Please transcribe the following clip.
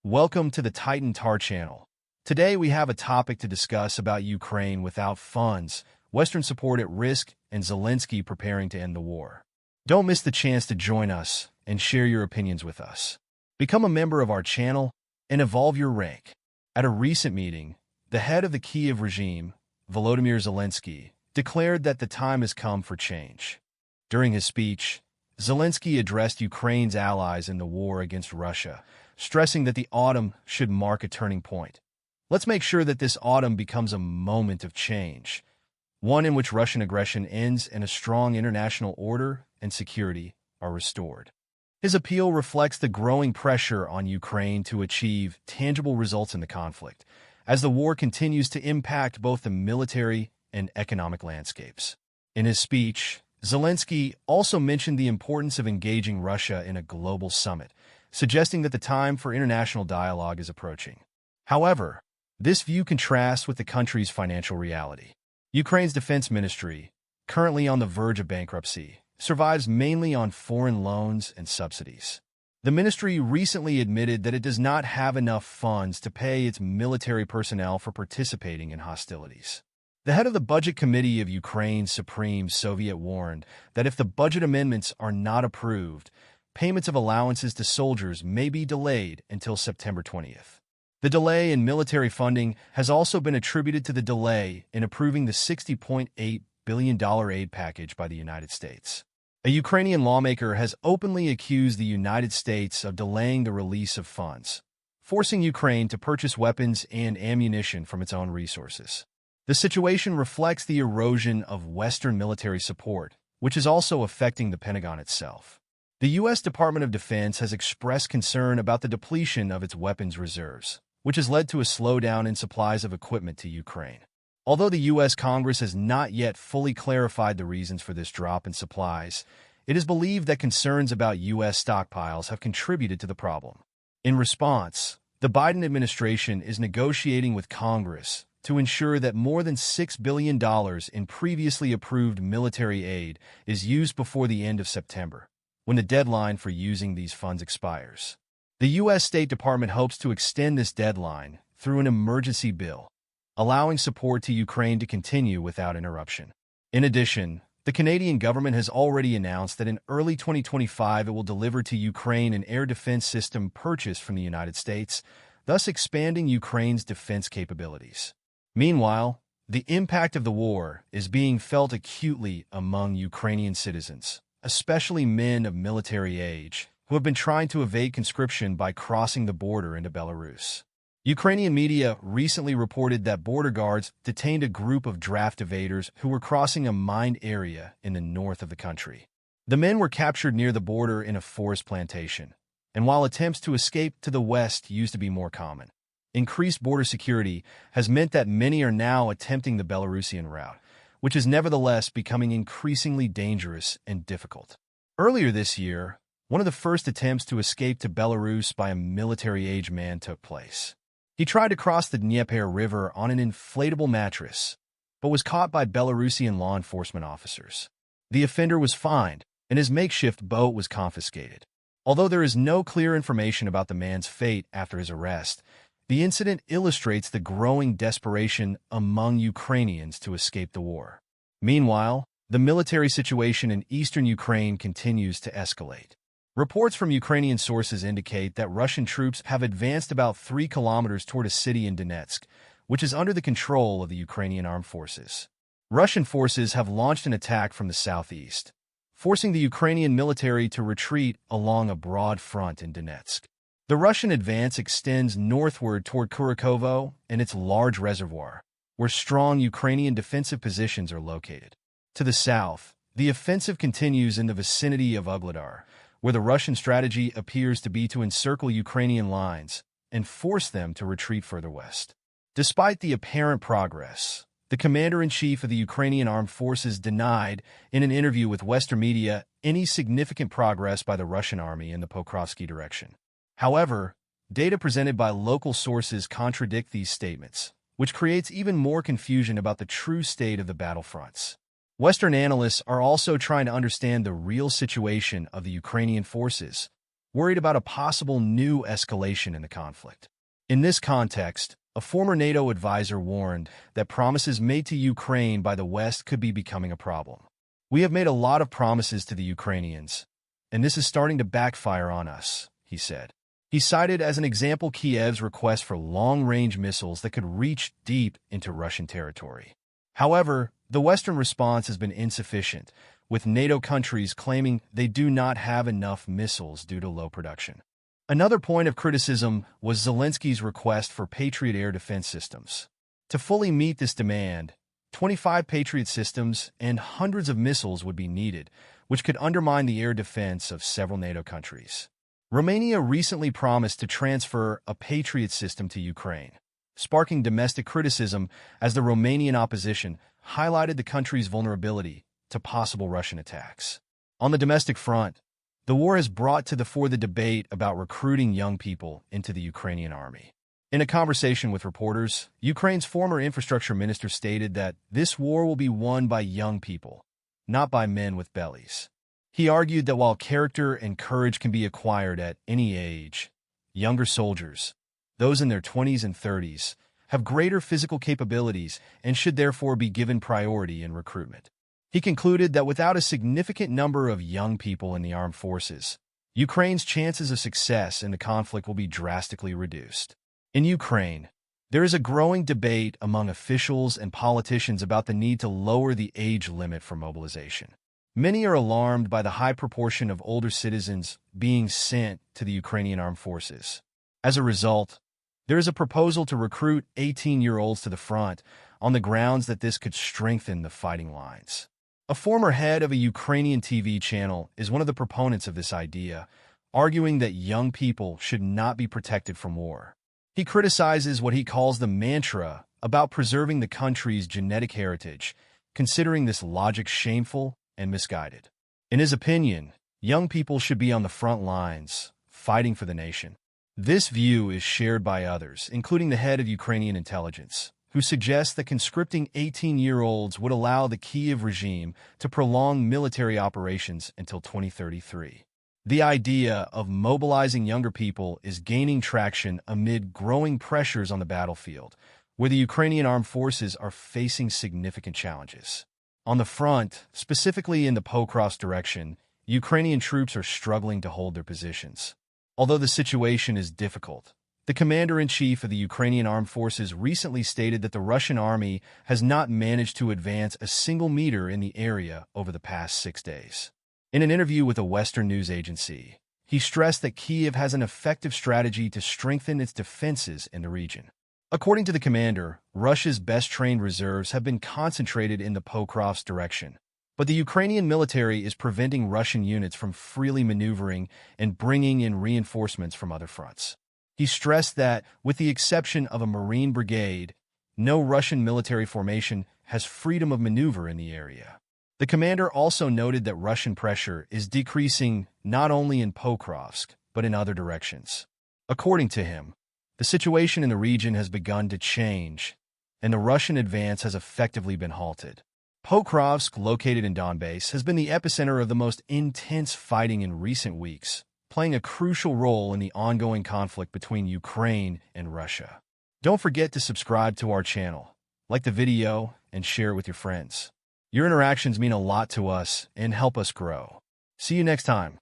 Welcome to the Titan Tar channel. Today we have a topic to discuss about Ukraine without funds, Western support at risk, and Zelensky preparing to end the war. Don't miss the chance to join us and share your opinions with us. Become a member of our channel and evolve your rank. At a recent meeting, the head of the Kyiv regime, Volodymyr Zelensky, declared that the time has come for change. During his speech, Zelensky addressed Ukraine's allies in the war against Russia, stressing that the autumn should mark a turning point. Let's make sure that this autumn becomes a moment of change, one in which Russian aggression ends and a strong international order and security are restored. His appeal reflects the growing pressure on Ukraine to achieve tangible results in the conflict, as the war continues to impact both the military and economic landscapes. In his speech, Zelensky also mentioned the importance of engaging Russia in a global summit, suggesting that the time for international dialogue is approaching. However, this view contrasts with the country's financial reality. Ukraine's defense ministry, currently on the verge of bankruptcy, survives mainly on foreign loans and subsidies. The ministry recently admitted that it does not have enough funds to pay its military personnel for participating in hostilities. The head of the Budget Committee of Ukraine's Supreme Soviet warned that if the budget amendments are not approved, payments of allowances to soldiers may be delayed until September 20th. The delay in military funding has also been attributed to the delay in approving the $60.8 billion aid package by the United States. A Ukrainian lawmaker has openly accused the United States of delaying the release of funds, forcing Ukraine to purchase weapons and ammunition from its own resources. The situation reflects the erosion of Western military support, which is also affecting the Pentagon itself. The U.S. Department of Defense has expressed concern about the depletion of its weapons reserves, which has led to a slowdown in supplies of equipment to Ukraine. Although the U.S. Congress has not yet fully clarified the reasons for this drop in supplies, it is believed that concerns about U.S. stockpiles have contributed to the problem. In response, the Biden administration is negotiating with Congress to ensure that more than $6 billion in previously approved military aid is used before the end of September, when the deadline for using these funds expires. The U.S. State Department hopes to extend this deadline through an emergency bill, allowing support to Ukraine to continue without interruption. In addition, the Canadian government has already announced that in early 2025 it will deliver to Ukraine an air defense system purchased from the United States, thus expanding Ukraine's defense capabilities. Meanwhile, the impact of the war is being felt acutely among Ukrainian citizens, especially men of military age, who have been trying to evade conscription by crossing the border into Belarus. Ukrainian media recently reported that border guards detained a group of draft evaders who were crossing a mined area in the north of the country. The men were captured near the border in a forest plantation, and while attempts to escape to the west used to be more common, increased border security has meant that many are now attempting the Belarusian route, which is nevertheless becoming increasingly dangerous and difficult. Earlier this year, one of the first attempts to escape to Belarus by a military-age man took place. He tried to cross the Dnieper River on an inflatable mattress, but was caught by Belarusian law enforcement officers. The offender was fined, and his makeshift boat was confiscated. Although there is no clear information about the man's fate after his arrest, the incident illustrates the growing desperation among Ukrainians to escape the war. Meanwhile, the military situation in eastern Ukraine continues to escalate. Reports from Ukrainian sources indicate that Russian troops have advanced about 3 kilometers toward a city in Donetsk, which is under the control of the Ukrainian armed forces. Russian forces have launched an attack from the southeast, forcing the Ukrainian military to retreat along a broad front in Donetsk. The Russian advance extends northward toward Kurakovo and its large reservoir, where strong Ukrainian defensive positions are located. To the south, the offensive continues in the vicinity of Ugledar, where the Russian strategy appears to be to encircle Ukrainian lines and force them to retreat further west. Despite the apparent progress, the commander-in-chief of the Ukrainian armed forces denied, in an interview with Western media, any significant progress by the Russian army in the Pokrovsky direction. However, data presented by local sources contradict these statements, which creates even more confusion about the true state of the battlefronts. Western analysts are also trying to understand the real situation of the Ukrainian forces, worried about a possible new escalation in the conflict. In this context, a former NATO advisor warned that promises made to Ukraine by the West could be becoming a problem. "We have made a lot of promises to the Ukrainians, and this is starting to backfire on us," he said. He cited as an example Kiev's request for long-range missiles that could reach deep into Russian territory. However, the Western response has been insufficient, with NATO countries claiming they do not have enough missiles due to low production. Another point of criticism was Zelensky's request for Patriot air defense systems. To fully meet this demand, 25 Patriot systems and hundreds of missiles would be needed, which could undermine the air defense of several NATO countries. Romania recently promised to transfer a Patriot system to Ukraine, sparking domestic criticism as the Romanian opposition highlighted the country's vulnerability to possible Russian attacks. On the domestic front, the war has brought to the fore the debate about recruiting young people into the Ukrainian army. In a conversation with reporters, Ukraine's former infrastructure minister stated that this war will be won by young people, not by men with bellies. He argued that while character and courage can be acquired at any age, younger soldiers, those in their 20s and 30s, have greater physical capabilities and should therefore be given priority in recruitment. He concluded that without a significant number of young people in the armed forces, Ukraine's chances of success in the conflict will be drastically reduced. In Ukraine, there is a growing debate among officials and politicians about the need to lower the age limit for mobilization. Many are alarmed by the high proportion of older citizens being sent to the Ukrainian armed forces. As a result, there is a proposal to recruit 18-year-olds to the front on the grounds that this could strengthen the fighting lines. A former head of a Ukrainian TV channel is one of the proponents of this idea, arguing that young people should not be protected from war. He criticizes what he calls the mantra about preserving the country's genetic heritage, considering this logic shameful and misguided. In his opinion, young people should be on the front lines, fighting for the nation. This view is shared by others, including the head of Ukrainian intelligence, who suggests that conscripting 18-year-olds would allow the Kyiv regime to prolong military operations until 2033. The idea of mobilizing younger people is gaining traction amid growing pressures on the battlefield, where the Ukrainian armed forces are facing significant challenges. On the front, specifically in the Pokrovsk direction, Ukrainian troops are struggling to hold their positions. Although the situation is difficult, the commander-in-chief of the Ukrainian armed forces recently stated that the Russian army has not managed to advance a single meter in the area over the past 6 days. In an interview with a Western news agency, he stressed that Kyiv has an effective strategy to strengthen its defenses in the region. According to the commander, Russia's best-trained reserves have been concentrated in the Pokrovsk direction, but the Ukrainian military is preventing Russian units from freely maneuvering and bringing in reinforcements from other fronts. He stressed that, with the exception of a Marine brigade, no Russian military formation has freedom of maneuver in the area. The commander also noted that Russian pressure is decreasing not only in Pokrovsk, but in other directions. According to him, the situation in the region has begun to change, and the Russian advance has effectively been halted. Pokrovsk, located in Donbass, has been the epicenter of the most intense fighting in recent weeks, playing a crucial role in the ongoing conflict between Ukraine and Russia. Don't forget to subscribe to our channel, like the video, and share it with your friends. Your interactions mean a lot to us and help us grow. See you next time.